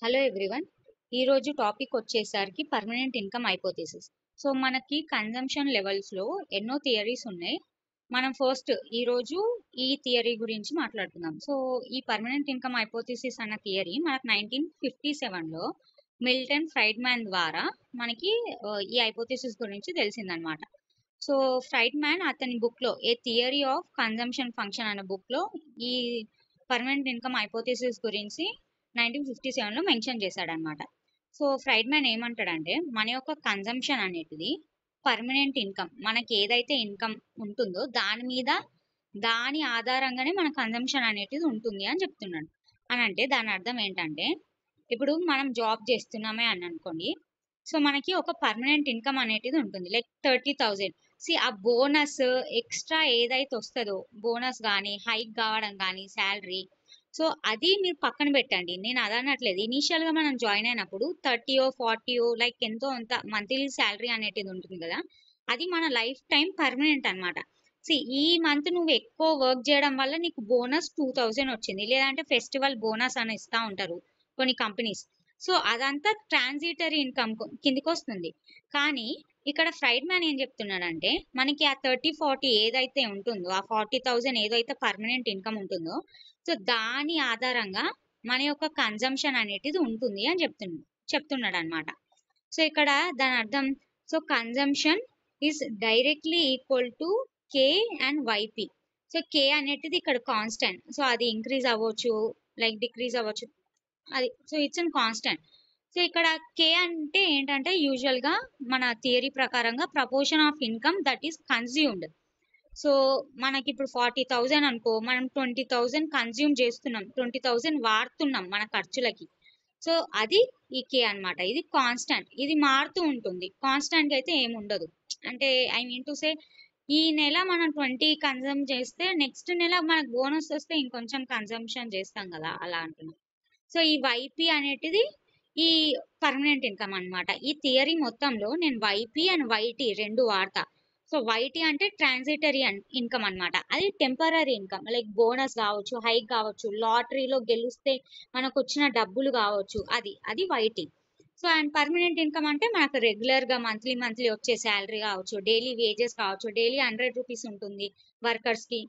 Hello everyone. ఈరోజు topic వచ్చేసరికి permanent income hypothesis. So మనకి కన్జంప్షన్ లెవెల్స్లో ఎన్నో థియరీస్ ఉన్నాయి. మనం ఫస్ట్ ఈరోజు ఈ థియరీ గురించి మాట్లాడుకుందాం. సో ఈ పర్మనెంట్ ఇన్కమ్ హైపోథెసిస్ అన్న థియరీ మనకు 1957లో మిల్టన్ ఫ్రైడ్మ్యాన్ ద్వారా మనకి ఈ హైపోథెసిస్ గురించి తెలిసిందనమాట. సో ఫ్రైడ్మ్యాన్ అతని బుక్లో ఏ థియరీ ఆఫ్ కన్జంప్షన్ ఫంక్షన్ అనే బుక్లో ఈ పర్మనెంట్ ఇన్కమ్ హైపోథెసిస్ గురించి 1957లో మెన్షన్ చేశాడనమాట. సో ఫ్రైడ్మ్యాన్ ఏమంటాడంటే మన యొక్క కన్జంప్షన్ అనేది పర్మనెంట్ ఇన్కమ్, మనకి ఏదైతే ఇన్కమ్ ఉంటుందో దాని ఆధారంగానే మన కన్జంప్షన్ అనేది ఉంటుంది అని చెప్తున్నాడు. అని అంటే దాని అర్థం ఏంటంటే, ఇప్పుడు మనం జాబ్ చేస్తున్నామే అని అనుకోండి. సో మనకి ఒక పర్మనెంట్ ఇన్కమ్ అనేది ఉంటుంది, లైక్ 30,000. ఆ బోనస్ ఎక్స్ట్రా ఏదైతే వస్తుందో, బోనస్ కానీ హైక్ కావడం కానీ శాలరీ, సో అది మీరు పక్కన పెట్టండి. నేను అదనట్లేదు. ఇనీషియల్గా మనం జాయిన్ అయినప్పుడు 30-40 లైక్ ఎంతో అంత మంత్లీ శాలరీ అనేది ఉంటుంది కదా, అది మన లైఫ్ టైం పర్మనెంట్ అనమాట. ఈ మంత్ నువ్వు ఎక్కువ వర్క్ చేయడం వల్ల నీకు బోనస్ 2000 వచ్చింది, లేదంటే ఫెస్టివల్ బోనస్ అని ఇస్తూ ఉంటారు కొన్ని కంపెనీస్. సో అదంతా ట్రాన్సిటరీ ఇన్కమ్ కిందికి వస్తుంది. కానీ ఇక్కడ ఫ్రైడ్మ్యాన్ ఏం చెప్తున్నాడంటే, మనకి ఆ 30-40 ఏదైతే ఉంటుందో, ఆ 40,000 ఏదైతే పర్మనెంట్ ఇన్కమ్ ఉంటుందో, సో దాని ఆధారంగా మన యొక్క కన్జంప్షన్ అనేది ఉంటుంది అని చెప్తున్నాడు అనమాట. సో ఇక్కడ దాని అర్థం, so consumption is directly equal to K and YP. So K అనేది ఇక్కడ కాన్స్టెంట్, సో అది ఇంక్రీజ్ అవ్వచ్చు, లైక్ డిక్రీజ్ అవ్వచ్చు, అది so it's an constant. So ఇక్కడ కే అంటే ఏంటంటే, యూజువల్గా మన థియరీ ప్రకారంగా proportion of income that is consumed. So మనకి ఇప్పుడు 40,000 అనుకో, మనం 20,000 కన్జ్యూమ్ చేస్తున్నాం, 20,000 వాడుతున్నాం మన ఖర్చులకి. సో అది ఈ కే అనమాట. ఇది కాన్స్టెంట్, ఇది మారుతూ ఉంటుంది. కాన్స్టెంట్ అయితే ఏమి ఉండదు. అంటే ఐ మీన్ టు సే, ఈ నెల మనం 20 కన్జ్యూమ్ చేస్తే నెక్స్ట్ నెల మనకు బోనస్ వస్తే ఇంకొంచెం కన్జంప్షన్ చేస్తాం కదా, అలా అంటున్నాం. సో ఈ వైపీ అనేది ఈ పర్మనెంట్ ఇన్కమ్ అనమాట. ఈ థియరీ మొత్తంలో నేను వైపీ అండ్ వైటీ రెండు వాడతా. సో వైటీ అంటే ట్రాన్సిటరీ ఇన్కమ్ అనమాట. అది టెంపరీ ఇన్కమ్, లైక్ బోనస్ కావచ్చు, హైక్ కావచ్చు, లాటరీలో గెలిస్తే మనకు వచ్చిన డబ్బులు కావచ్చు, అది YT. So and permanent income అంటే మనకు రెగ్యులర్గా మంత్లీ వచ్చే శాలరీ కావచ్చు, డైలీ వేజెస్ కావచ్చు. డైలీ 100 రూపీస్ ఉంటుంది వర్కర్స్కి,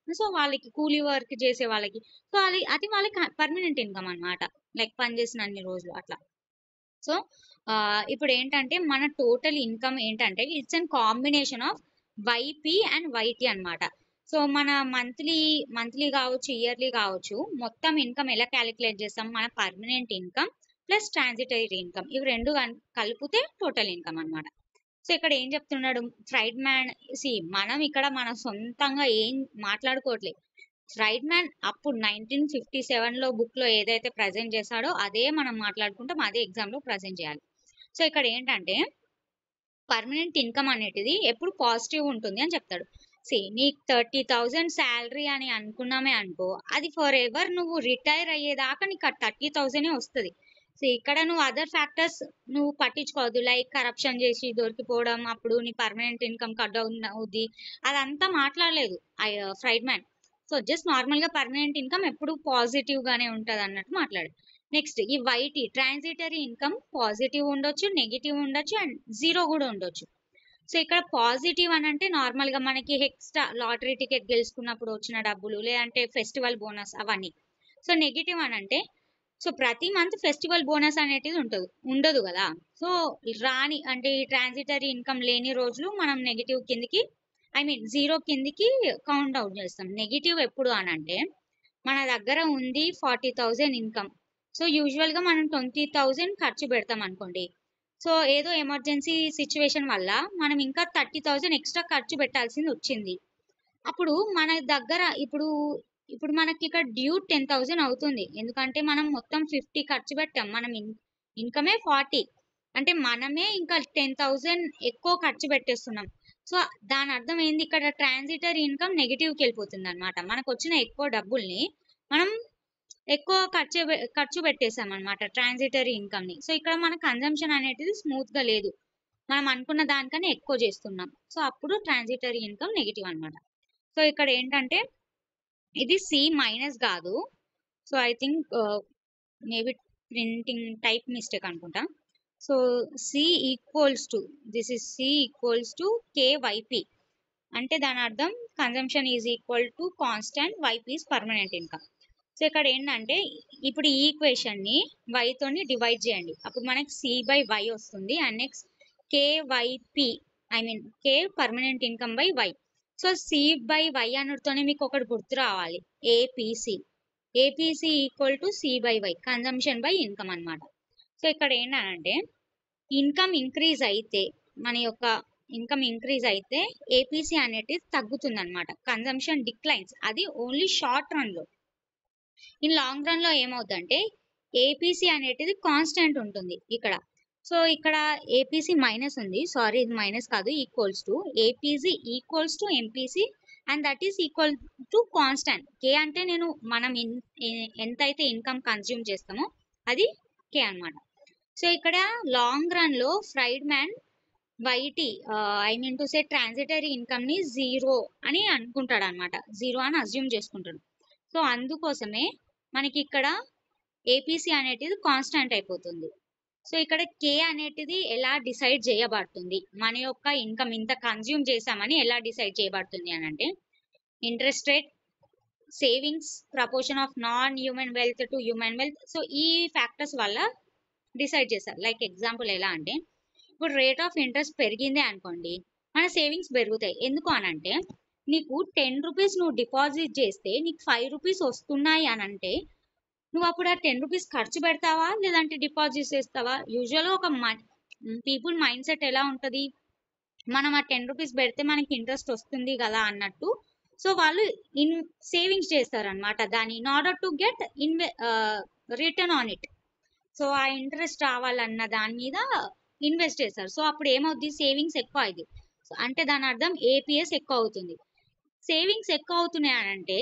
సో వాళ్ళకి కూలీ వర్క్ చేసే వాళ్ళకి. సో అది వాళ్ళకి పర్మనెంట్ ఇన్కమ్ అనమాట, లైక్ పనిచేసిన అన్ని రోజులు అట్లా. సో ఇప్పుడు ఏంటంటే మన టోటల్ ఇన్కమ్ ఏంటంటే, it's an combination of YP and YT అనమాట. సో మన మంత్లీ కావచ్చు, ఇయర్లీ కావచ్చు, మొత్తం ఇన్కమ్ ఎలా క్యాలిక్యులేట్ చేస్తాం, మన permanent income plus transitory income, ఇవి రెండు కలిపితే టోటల్ ఇన్కమ్ అనమాట. సో ఇక్కడ ఏం చెప్తున్నాడు ఫ్రైడ్మ్యాన్, మనం ఇక్కడ మన సొంతంగా ఏం మాట్లాడుకోవట్లేదు. ఫ్రైడ్మ్యాన్ అప్పుడు 1957లో బుక్లో ఏదైతే ప్రజెంట్ చేశాడో అదే మనం మాట్లాడుకుంటాం, అదే ఎగ్జామ్లో ప్రజెంట్ చేయాలి. సో ఇక్కడ ఏంటంటే, పర్మనెంట్ ఇన్కమ్ అనేది ఎప్పుడు పాజిటివ్ ఉంటుంది అని చెప్తాడు. నీకు 30,000 శాలరీ అని అనుకున్నామే అనుకో, అది ఫర్ ఎవర్ నువ్వు రిటైర్ అయ్యేదాకా నీకు ఆ 30,000 వస్తుంది. ఇక్కడ నువ్వు అదర్ ఫ్యాక్టర్స్ నువ్వు పట్టించుకోవద్దు, లైక్ కరప్షన్ చేసి దొరికిపోవడం, అప్పుడు నీ పర్మనెంట్ ఇన్కమ్ కట్ అవుద్ది, అదంతా మాట్లాడలేదు ఫ్రైడ్మ్యాన్. సో జస్ట్ నార్మల్గా పర్మనెంట్ ఇన్కమ్ ఎప్పుడు పాజిటివ్ గానే ఉంటుంది అన్నట్టు మాట్లాడు. నెక్స్ట్ ఈ వైటీ ట్రాన్సిటరీ ఇన్కమ్ పాజిటివ్ ఉండొచ్చు, నెగిటివ్ ఉండొచ్చు, అండ్ జీరో కూడా ఉండొచ్చు. సో ఇక్కడ పాజిటివ్ అని అంటే నార్మల్గా మనకి ఎక్స్ట్రా లాటరీ టికెట్ గెలుచుకున్నప్పుడు వచ్చిన డబ్బులు, లేదంటే ఫెస్టివల్ బోనస్ అవన్నీ. సో నెగిటివ్ అని అంటే, సో ప్రతి మంత్ ఫెస్టివల్ బోనస్ అనేది ఉండదు కదా. సో రాని అంటే ఈ ట్రాన్సిటరీ ఇన్కమ్ లేని రోజులు మనం నెగిటివ్ కిందికి, ఐ మీన్ జీరో కిందికి కౌంట్ అవుట్ చేస్తాం. నెగిటివ్ ఎప్పుడు అని అంటే, మన దగ్గర ఉంది 40,000 ఇన్కమ్, సో యూజువల్గా మనం 20,000 ఖర్చు పెడతాం అనుకోండి. సో ఏదో ఎమర్జెన్సీ సిచ్యువేషన్ వల్ల మనం ఇంకా 30,000 ఎక్స్ట్రా ఖర్చు పెట్టాల్సింది వచ్చింది. అప్పుడు మన దగ్గర ఇప్పుడు మనకి ఇక్కడ డ్యూ 10,000 అవుతుంది, ఎందుకంటే మనం మొత్తం 50 ఖర్చు పెట్టాం, మనం ఇన్కమే 40, అంటే మనమే ఇంకా 10,000 ఎక్కువ ఖర్చు పెట్టేస్తున్నాం. సో దాని అర్థం ఏంది, ఇక్కడ ట్రాన్సిటరీ ఇన్కమ్ నెగిటివ్కి వెళ్ళిపోతుంది అనమాట. మనకు వచ్చిన ఎక్కువ డబ్బుల్ని మనం ఎక్కువ ఖర్చు పెట్టేసాం అనమాట ట్రాన్సిటరీ ఇన్కమ్ని. సో ఇక్కడ మన కన్జంప్షన్ అనేది స్మూత్గా లేదు, మనం అనుకున్న దానికన్నా ఎక్కువ చేస్తున్నాం. సో అప్పుడు ట్రాన్సిటరీ ఇన్కమ్ నెగిటివ్ అనమాట. సో ఇక్కడ ఏంటంటే ఇది C- కాదు. So I think maybe printing type mistake అనుకుంటా. So C equals to C equals to KYP అంటే దాని అర్థం consumption is equal to constant, YP is permanent income. So ఇక్కడ ఏంటంటే ఇప్పుడు ఈ ఈక్వేషన్ ని y తోని డివైడ్ చేయండి, అప్పుడు మనకి c/y వస్తుంది. And next KYP K permanent income by y. So c/y అనడితోనే మీకు ఒకటి గుర్తు రావాలి, APC equal to c/y consumption by income అనమాట. సో ఇక్కడ ఏంటంటే ఇన్కమ్ ఇంక్రీజ్ అయితే మన యొక్క ఇన్కమ్ ఇంక్రీజ్ అయితే ఏపీసీ అనేది తగ్గుతుంది అనమాట, కన్జంప్షన్ డిక్లైన్స్. అది ఓన్లీ షార్ట్ రన్ లో. ఇన్ లాంగ్ రన్ లో ఏమవుతుందంటే ఏపీసీ అనేది కాన్స్టెంట్ ఉంటుంది ఇక్కడ. సో ఇక్కడ ఏపీసీ మైనస్ ఉంది, సారీ ఇది మైనస్ కాదు, equals to APC equals to MPC and that is equal to constant. K అంటే మనం ఎంతైతే ఇన్కమ్ కన్జ్యూమ్ చేస్తామో అది కే అనమాట. సో ఇక్కడ లాంగ్ రన్ లో Friedman YT to say transitory income ని జీరో అని అనుకుంటాడు అనమాట, జీరో అని అజ్యూమ్ చేసుకుంటాడు. సో అందుకోసమే మనకి ఇక్కడ ఏపీసీ అనేది కాన్స్టెంట్ అయిపోతుంది. సో ఇక్కడ కే అనేది ఎలా డిసైడ్ చేయబడుతుంది, మన యొక్క ఇన్కమ్ ఇంత కన్జ్యూమ్ చేసామని ఎలా డిసైడ్ చేయబడుతుంది అని అంటే interest rate, savings, proportion of non human wealth to human wealth. So ఈ ఫ్యాక్టర్స్ వల్ల డిసైడ్ చేస్తారు. లైక్ ఎగ్జాంపుల్ ఎలా అంటే ఇప్పుడు రేట్ ఆఫ్ ఇంట్రెస్ట్ పెరిగిందే అనుకోండి, మన సేవింగ్స్ పెరుగుతాయి. ఎందుకు అనంటే నీకు 10 రూపీస్ నువ్వు డిపాజిట్ చేస్తే నీకు 5 రూపీస్ వస్తున్నాయి అని అంటే నువ్వు అప్పుడు ఆ 10 రూపీస్ ఖర్చు పెడతావా లేదంటే డిపాజిట్ చేస్తావా? యూజువల్గా ఒక పీపుల్ మైండ్ సెట్ ఎలా ఉంటుంది, మనం ఆ 10 రూపీస్ పెడితే మనకి ఇంట్రెస్ట్ వస్తుంది కదా అన్నట్టు. సో వాళ్ళు సేవింగ్స్ చేస్తారనమాట దాన్ని in order to get return on it. So ఆ ఇంట్రెస్ట్ రావాలన్న దాని మీద ఇన్వెస్ట్ చేస్తారు. సో అప్పుడు ఏమవుతుంది, సేవింగ్స్ ఎక్కువ అయింది అంటే దాని అర్థం ఏపీఎస్ ఎక్కువ అవుతుంది. సేవింగ్స్ ఎక్కువ అవుతున్నాయి అని అంటే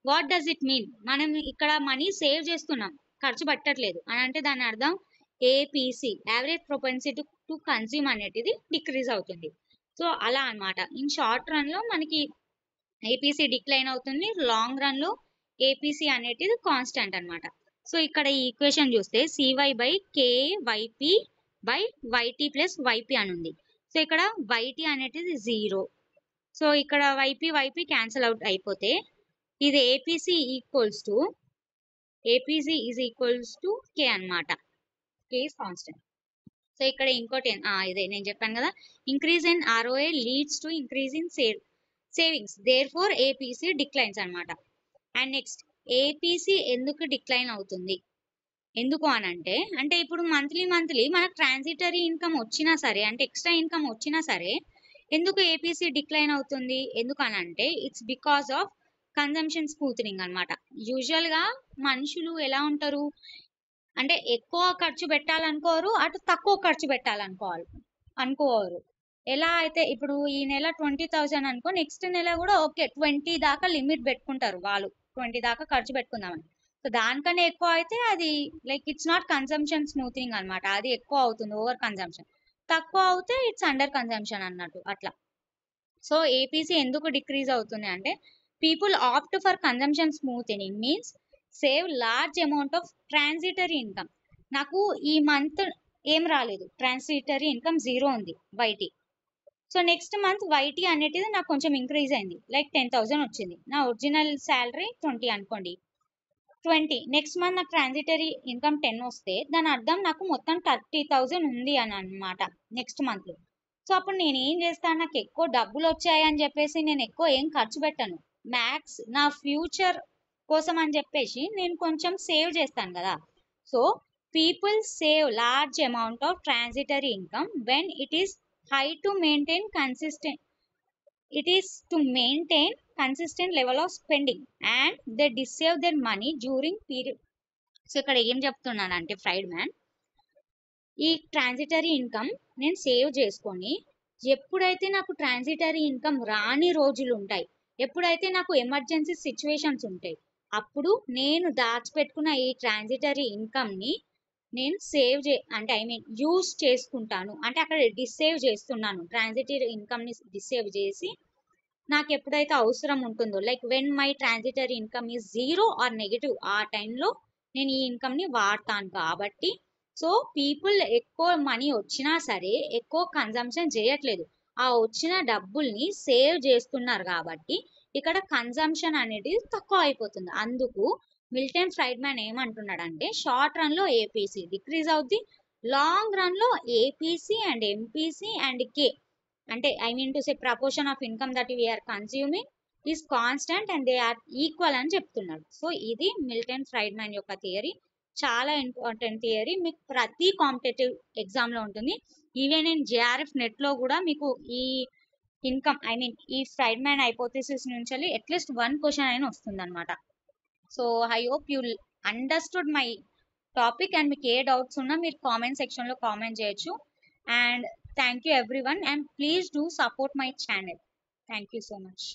వాట్ డస్ ఇట్ మీన్, మనం ఇక్కడ మనీ సేవ్ చేస్తున్నాం, ఖర్చు పెట్టట్లేదు అని అంటే దాని అర్థం APC average propensity to consume అనేది డిక్రీజ్ అవుతుంది. సో అలా అనమాట. ఇన్ షార్ట్ రన్ లో మనకి ఏపీసీ డిక్లైన్ అవుతుంది, లాంగ్ రన్ లో ఏపీసీ అనేది కాన్స్టెంట్ అనమాట. సో ఇక్కడ ఈ ఈక్వేషన్ చూస్తే CY by KYP by YT plus YP అని ఉంది. సో ఇక్కడ వైటీ అనేది జీరో. సో ఇక్కడ వైపీ క్యాన్సిల్ అవుట్ అయిపోతే ఇది APC is equals to K అనమాట, కే ఇస్ కాన్స్టెంట్. సో ఇక్కడ ఇంకోటి ఇదే నేను చెప్పాను కదా, increase in ROA leads to increase in savings, therefore APC declines అనమాట. అండ్ నెక్స్ట్ ఏపీసీ ఎందుకు డిక్లైన్ అవుతుంది, ఎందుకు అనంటే అంటే ఇప్పుడు మంత్లీ మనకు ట్రాన్సిటరీ ఇన్కమ్ వచ్చినా సరే అంటే ఎక్స్ట్రా ఇన్కమ్ వచ్చినా సరే ఎందుకు ఏపీసీ డిక్లైన్ అవుతుంది, ఎందుకు అనంటే it's because of consumption smoothening అనమాట. యూజువల్ గా మనుషులు ఎలా ఉంటారు అంటే ఎక్కువ ఖర్చు పెట్టాలనుకోరు, అటు తక్కువ ఖర్చు అనుకోరు. ఎలా అయితే ఇప్పుడు ఈ నెల 20,000 అనుకో, నెక్స్ట్ నెల కూడా ఓకే 20 దాకా లిమిట్ పెట్టుకుంటారు వాళ్ళు, 20 దాకా ఖర్చు పెట్టుకుందామని. సో దానికన్నా ఎక్కువ అయితే అది like it's not consumption smoothing అనమాట, అది ఎక్కువ అవుతుంది, ఓవర్ కన్జంప్షన్. తక్కువ అవుతే ఇట్స్ అండర్ కన్జంప్షన్ అన్నట్టు అట్లా. సో ఏపీసీ ఎందుకు డిక్రీజ్ అవుతుంది అంటే people opt for consumption smoothing means save large amount of transitory income. నాకు ఈ మంత్ ఏం రాలేదు, ట్రాన్సిటరీ ఇన్కమ్ జీరో ఉంది YT. So next month YT అనేది నాకు కొంచెం ఇంక్రీజ్ అయింది, లైక్ 10,000 వచ్చింది. నా ఒరిజినల్ శాలరీ 20 అనుకోండి, 20 నెక్స్ట్ మంత్ నాకు ట్రాన్సిటరీ ఇన్కమ్ 10 వస్తే దాని అర్థం నాకు మొత్తం 30,000 ఉంది అని అనమాట నెక్స్ట్ మంత్ లో. సో అప్పుడు నేను ఏం చేస్తాను, నాకు ఎక్కువ డబ్బులు వచ్చాయి అని చెప్పేసి నేను ఎక్కువ ఏం ఖర్చు పెట్టను, మ్యాక్స్ నా ఫ్యూచర్ కోసం అని చెప్పేసి నేను కొంచెం సేవ్ చేస్తాను కదా. So people save large amount of transitory income when it is high to maintain consistent level of spending and they save their money during period. So ఇక్కడ ఏం చెప్తున్నానంటే ఫ్రైడ్మ్యాన్ ఈ ట్రాన్సిటరీ ఇన్కమ్ నేను సేవ్ చేసుకొని ఎప్పుడైతే నాకు ట్రాన్సిటరీ ఇన్కమ్ రాని రోజులు ఉంటాయి, ఎప్పుడైతే నాకు ఎమర్జెన్సీ సిచ్యువేషన్స్ ఉంటాయి, అప్పుడు నేను దాచిపెట్టుకున్న ఈ ట్రాన్సిటరీ ఇన్కమ్ ని నేను అంటే యూజ్ చేసుకుంటాను, అంటే అక్కడ డిసేవ్ చేస్తున్నాను, ట్రాన్సిటరీ ఇన్కమ్ ని డిసేవ్ చేసి నాకు ఎప్పుడైతే అవసరం ఉంటుందో like when my transitory income is zero or negative ఆ టైంలో నేను ఈ ఇన్కమ్ని వాడతాను కాబట్టి. సో పీపుల్ ఎక్కువ మనీ వచ్చినా సరే ఎక్కువ కన్జంప్షన్ చేయట్లేదు, ఆ వచ్చిన డబ్బుల్ని సేవ్ చేస్తున్నారు కాబట్టి ఇక్కడ కన్జంప్షన్ అనేది తక్కువ అయిపోతుంది. అందుకు మిల్టన్ ఫ్రైడ్మన్ ఏమంటున్నాడంటే షార్ట్ రన్ లో ఏపీసీ డిక్రీజ్ అవుద్ది, లాంగ్ రన్ లో APC and MPC and K అంటే I mean to say proportion of income that we are consuming is constant and they are equal అని చెప్తున్నాడు. సో ఇది మిల్టన్ ఫ్రైడ్మన్ యొక్క థియరీ, చాలా ఇంపార్టెంట్ థియరీ, మీకు ప్రతి కాంపిటేటివ్ ఎగ్జామ్లో ఉంటుంది. ఈవెన్ ఇన్ జేఆర్ఎఫ్ నెట్లో కూడా మీకు ఈ ఇన్కమ్ ఐ మీన్ ఈ ఫ్రైడ్మన్ హైపోథిసిస్ నుంచి అట్లీస్ట్ 1 క్వశ్చన్ అయినా వస్తుంది అనమాట. So I hope you understood my topic and మీకు ఏ డౌట్స్ ఉన్నా మీరు కామెంట్ సెక్షన్లో కామెంట్ చేయొచ్చు. And thank you everyone and please do support my channel. Thank you so much.